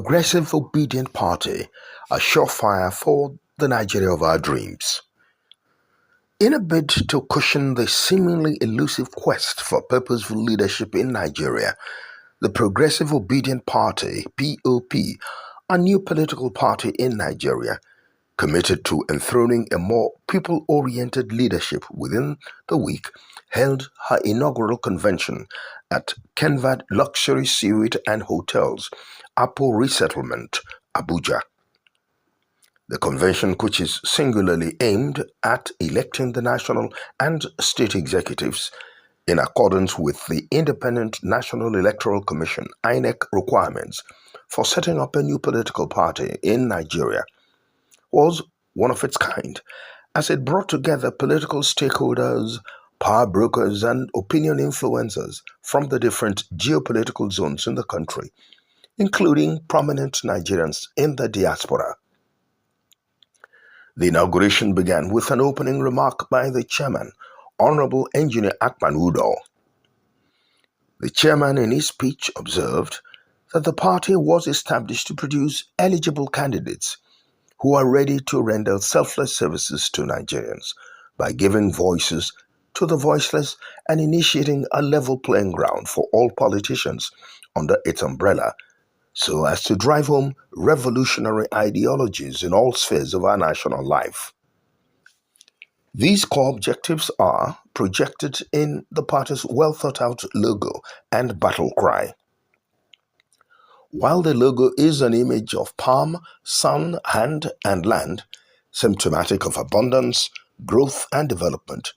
Progressive Obedient Party, a surefire for the Nigeria of our dreams. In a bid to cushion the seemingly elusive quest for purposeful leadership in Nigeria, the Progressive Obedient Party, POP, a new political party in Nigeria, committed to enthroning a more people-oriented leadership within the week, held her inaugural convention at Kenvad Luxury Suite and Hotels, Apo Resettlement, Abuja. The convention, which is singularly aimed at electing the national and state executives in accordance with the Independent National Electoral Commission (INEC) requirements for setting up a new political party in Nigeria, was one of its kind, as it brought together political stakeholders, power brokers, and opinion influencers from the different geopolitical zones in the country, including prominent Nigerians in the diaspora. The inauguration began with an opening remark by the chairman, Honorable Engineer Akpan Udo. The chairman in his speech observed that the party was established to produce eligible candidates who are ready to render selfless services to Nigerians by giving voices to the voiceless and initiating a level playing ground for all politicians under its umbrella, so as to drive home revolutionary ideologies in all spheres of our national life. These core objectives are projected in the party's well-thought-out logo and battle cry. While the logo is an image of palm, sun, hand, and land, symptomatic of abundance, growth, and development,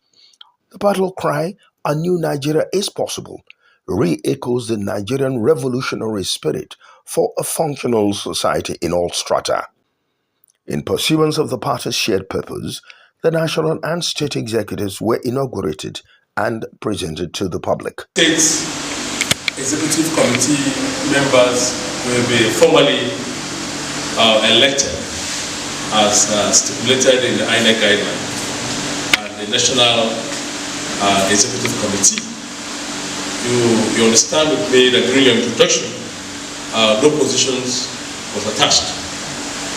the battle cry, "A New Nigeria is Possible," re-echoes the Nigerian revolutionary spirit for a functional society in all strata. In pursuance of the party's shared purpose, the national and state executives were inaugurated and presented to the public. State Executive Committee members will be formally elected as stipulated in the INEC guideline, and the National Executive Committee. You understand with me that during your introduction, no positions was attached.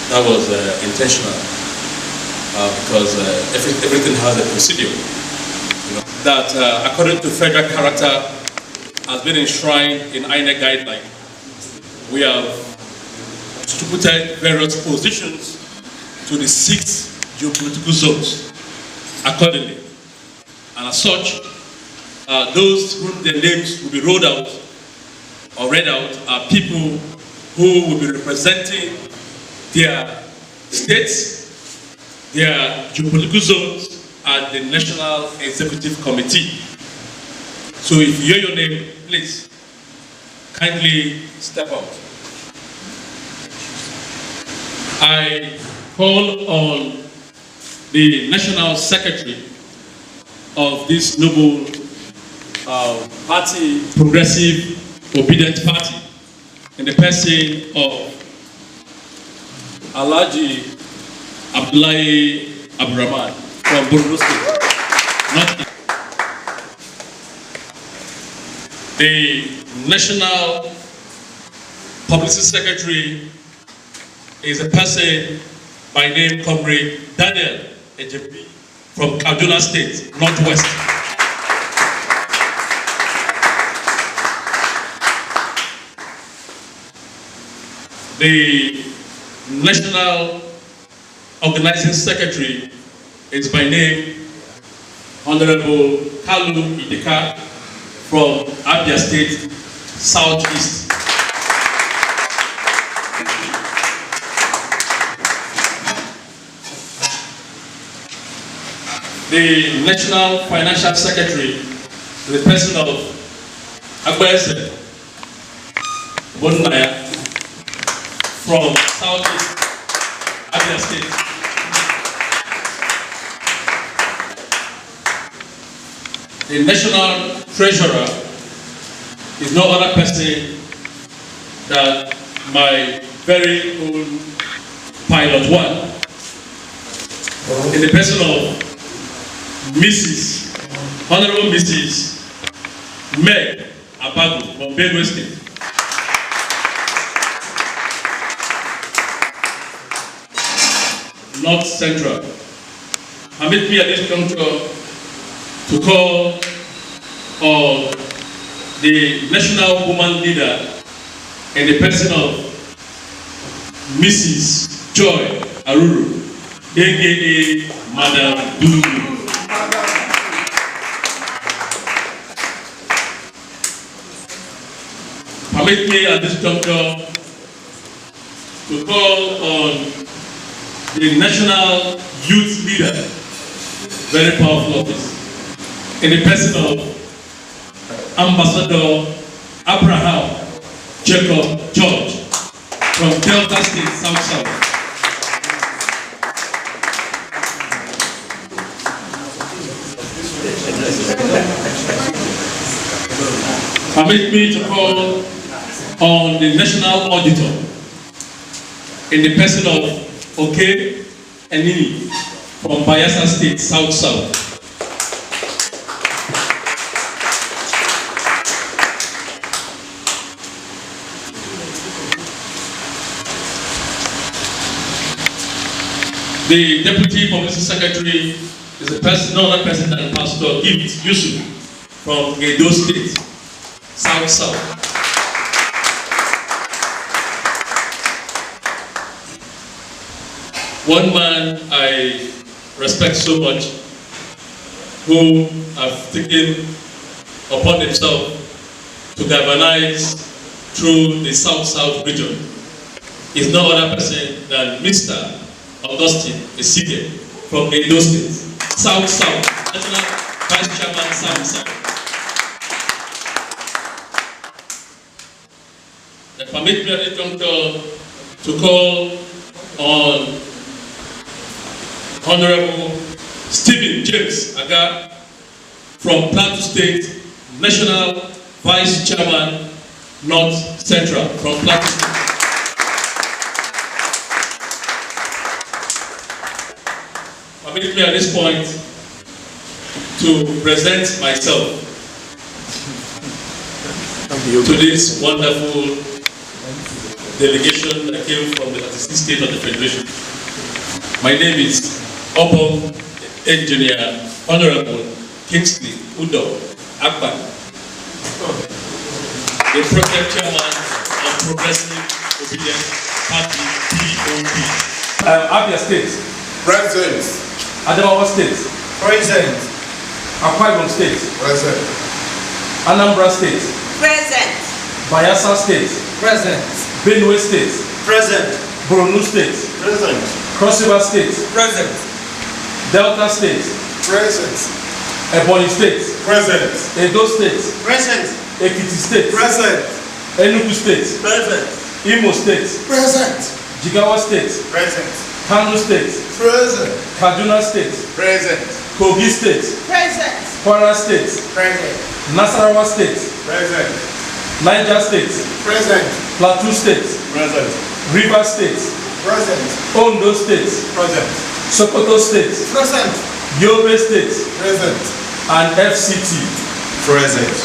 That was intentional because everything has a procedure. That according to federal character has been enshrined in INEC guideline. We have distributed various positions to the 6 geopolitical zones accordingly. And as such, those whom their names will be rolled out or read out are people who will be representing their states, their geopolitical zones, and the National Executive Committee. So if you hear your name, please kindly step out. I call on the National Secretary of this noble party, Progressive Obedient Party, in the person of Alhaji Abdullahi Abdurrahman from Borno State. The National Publicity Secretary is a person by name Comrade Daniel Ejebi from Kaduna State, Northwest. The National Organizing Secretary is by name Honorable Kalu Ideka from Abia State, Southeast. The National Financial Secretary is the person of Agbese Bonaya from Southeast Abia State. The National Treasurer is no other person than my very own Pilot One, in the person of Honorable Mrs. Meg Abago from Benue State. North Central. Permit me at this juncture to call on the national woman leader in the person of Mrs. Joy Aruru, aka Madam Dudu. Permit me at this juncture to call on the national youth leader, very powerful office, in the person of Ambassador Abraham Jacob George from Delta State, South. Permit me to call on the national auditor in the person of Oke Enini from Bayelsa State, South. The Deputy Publicity Secretary is a person, no other person than Pastor Gift Yusuf from Edo State, South. One man I respect so much, who have taken upon himself to galvanize through the South region, is no other person than Mr. Augustine Esige from Edo State, South, National Vice Chairman, South. Permit me at this juncture to call on Honorable Stephen James Aga from Plateau State, National Vice Chairman, North Central from Plateau State. Permit me at this point to present myself to this wonderful delegation that came from the 36th state of the Federation. My name is Obom Engineer Honorable Kingsley Udo Akpan, the Project Chairman of Progressive Obedience Party, POP. Abia State. Present. Adamawa State. Present. Akwa Ibom State. Present. Anambra State. Present. Bayelsa State. Present. Benue State. Present. Borno State. Present. Cross River State. Present. Delta State. Present. Ebonyi State. Present. Edo State. Present. Ekiti State. Present. Enugu State. Present. Imo State. Present. Jigawa State. Present. Kano State. Present. Kaduna State. Present. Kogi State. Present. Kwara State. Present. Nasarawa State. Present. Niger State. Present. Plateau State. Present. River State. Present. Ondo State. Present. Sokoto State. Present. Yobe State. Present. And FCT. Present.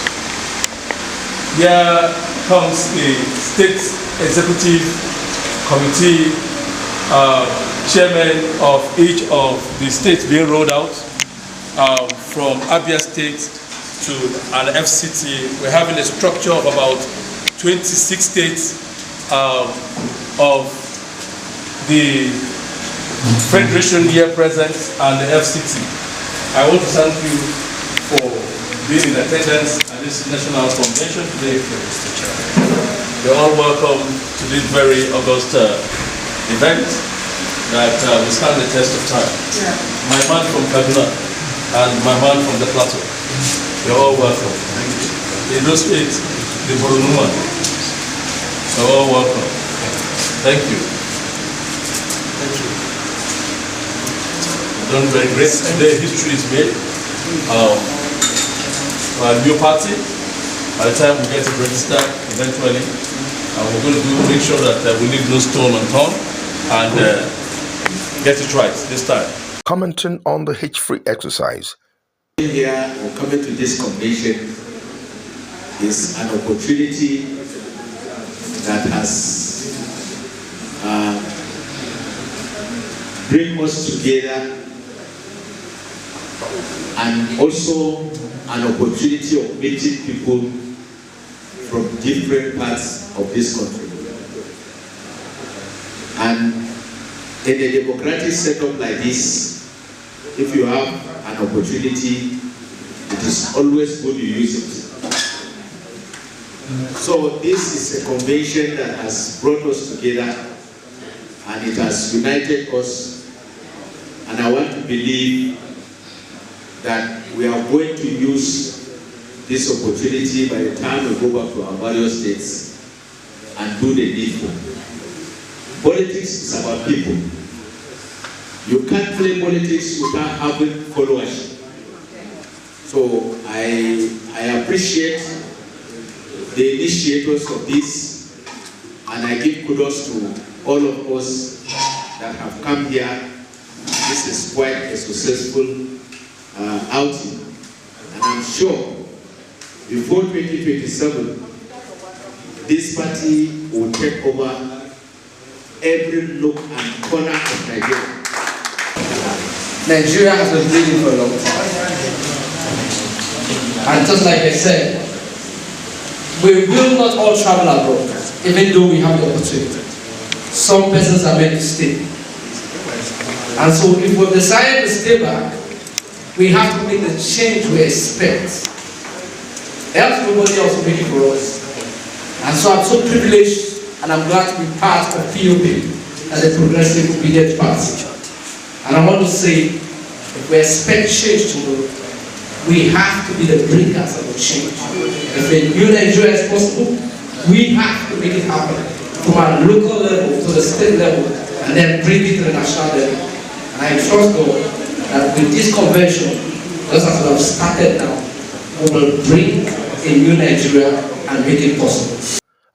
Here comes the State Executive Committee chairman of each of the states being rolled out, from Abia State to an FCT. We're having a structure of about 26 states of the Federation here present and the FCT. I want to thank you for being in attendance at this national convention today, Mr. Chairman. You're all welcome to this very august event that will stand the test of time. Yeah. My man from Kaduna and my man from the Plateau, you're all welcome. In those states, the Borno man, you're all welcome. Thank you. Thank you. Done very great. Today history is made. Our new party, by the time we get it registered eventually, we're going to make sure that we leave no stone unturned and get it right this time. Commenting on the H-free exercise. Here, or coming to this convention is an opportunity that has bring us together, and also an opportunity of meeting people from different parts of this country. And in a democratic setup like this, if you have an opportunity, it is always good to use it. So this is a convention that has brought us together, and it has united us, and I want to believe that we are going to use this opportunity by the time we go back to our various states and do the needful. Politics is about people. You can't play politics without having followers. So I appreciate the initiators of this, and I give kudos to all of us that have come here. This is quite a successful outing, and I'm sure before 2027, this party will take over every nook and corner of Nigeria. Nigeria has been bleeding for a long time. And just like I said, we will not all travel abroad, even though we have the opportunity. Some persons are meant to stay. And so if we decide to stay back, we have to make the change we expect. Else nobody else will make it for us. And so I'm so privileged, and I'm glad to be part of POP as a Progressive Obedient Party. And I want to say, if we expect change tomorrow, we have to be the bringers of the change. If a new Nigeria is possible, we have to make it happen from our local level to the state level, and then bring it to the national level. And I trust God that with this convention, just as we have started now, we will bring a new Nigeria and make it possible.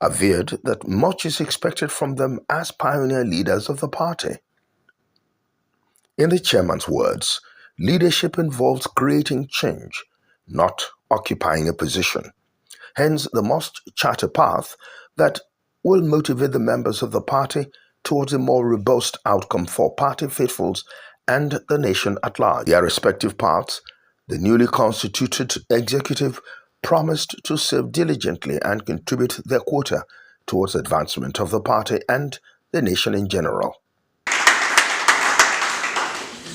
Averred that much is expected from them as pioneer leaders of the party. In the chairman's words, leadership involves creating change, not occupying a position. Hence, they must chart a path that will motivate the members of the party towards a more robust outcome for party faithfuls and the nation at large. Their respective parts, the newly constituted executive promised to serve diligently and contribute their quota towards advancement of the party and the nation in general.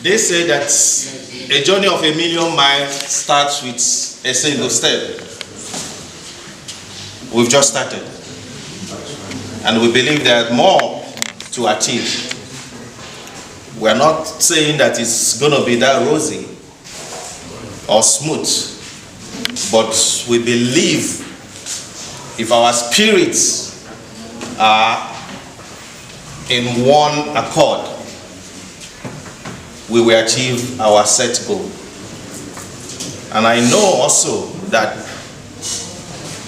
They say that a journey of 1,000,000 miles starts with a single step. We've just started. And we believe there's more to achieve. We're not saying that it's going to be that rosy or smooth, but we believe if our spirits are in one accord, we will achieve our set goal. And I know also that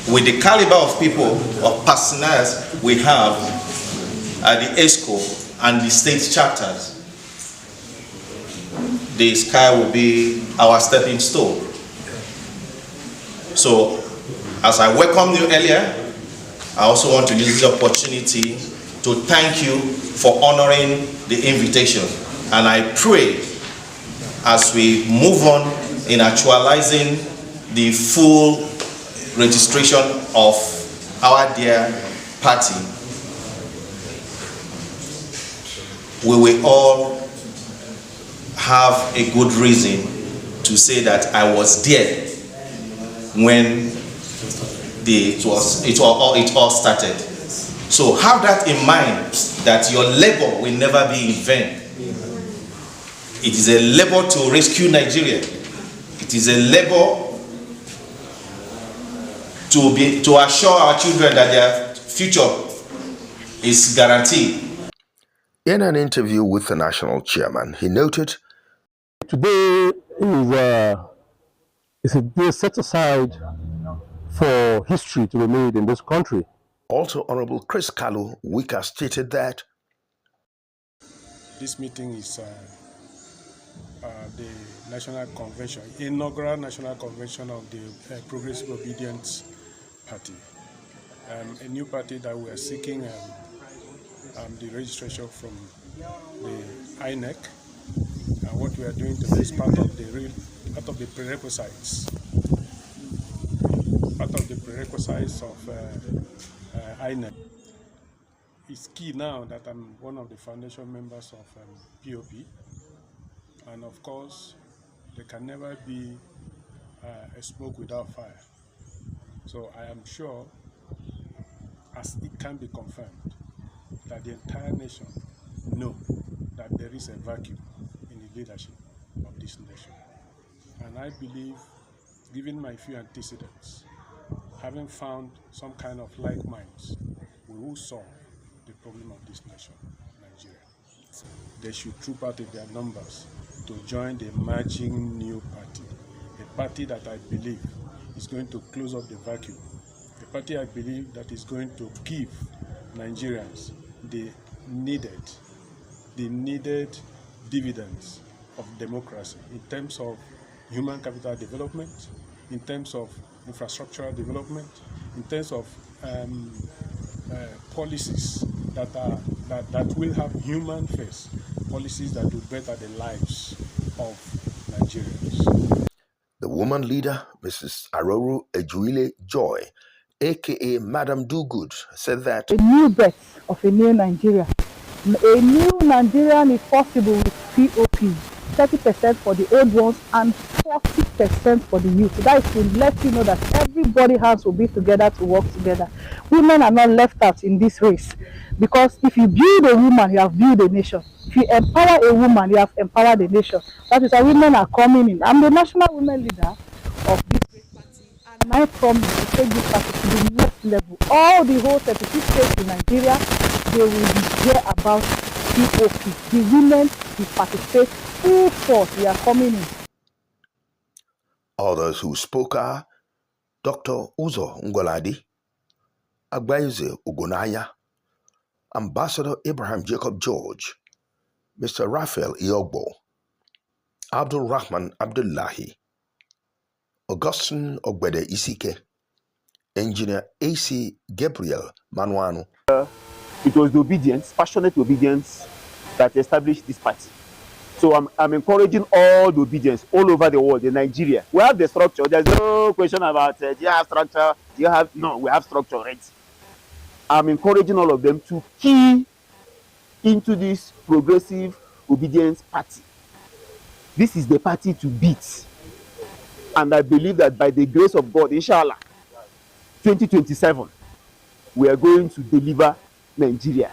with the caliber of people, of personnel we have at the ESCO and the state chapters, the sky will be our stepping stone. So, as I welcomed you earlier, I also want to use this opportunity to thank you for honoring the invitation. And I pray as we move on in actualizing the full registration of our dear party, we will all have a good reason to say that I was there when it all started. So have that in mind, that your labor will never be in vain. It is a labor to rescue Nigeria. It is a labor to assure our children that their future is guaranteed. In an interview with the national chairman, he noted, "Today is a day set aside for history to be made in this country." Also, Honorable Chris Kalu Wika stated that this meeting is the national convention, inaugural national convention of the Progressive Obedience Party, a new party that we are seeking the registration from the INEC, and what we are doing today is part of the prerequisites. Part of the prerequisites of INEC. It's key now that I'm one of the foundation members of POP, and of course, there can never be a smoke without fire. So I am sure, as it can be confirmed, that the entire nation know that there is a vacuum in the leadership of this nation. And I believe, given my few antecedents, having found some kind of like minds, we will solve the problem of this nation, Nigeria. They should troop out in their numbers to join the emerging new party, a party that I believe is going to close up the vacuum, a party I believe that is going to give Nigerians the needed dividends of democracy in terms of human capital development, in terms of infrastructural development, in terms of policies that will have human face, policies that will better the lives of Nigerians. The woman leader, Mrs. Aroru Ejuile Joy, aka Madam Do Good, said that a new birth of a new Nigeria. A new Nigerian is possible with POP, 30% for the old ones and 40% for the youth. That is to let you know that everybody hands will be together to work together. Women are not left out in this race, because if you build a woman, you have built a nation. If you empower a woman, you have empowered a nation. That is why women are coming in. I'm the national women leader of this great party, and my promise to take this party to the next level. All the whole 36 states in Nigeria, they will be hear about POP. The women will participate full force. We are coming in. others who spoke are Dr. Uzo Ngoladi, Agbaeze Ugonaya, Ambassador Abraham Jacob George, Mr. Raphael Iogbo, Abdul Rahman Abdullahi, Augustine Ogbede Isike, Engineer AC Gabriel Manuano. It was the obedience, passionate obedience, that established this party. So I'm encouraging all the obedience all over the world in Nigeria. We have the structure. There's no question about do you have structure? Do you have no? We have structure, right? I'm encouraging all of them to key into this progressive obedience party. This is the party to beat, and I believe that by the grace of God, inshallah, 2027, we are going to deliver Nigeria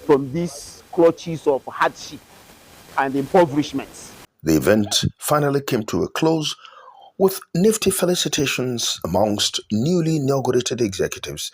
from these clutches of hardship and impoverishment. The event finally came to a close with nifty felicitations amongst newly inaugurated executives.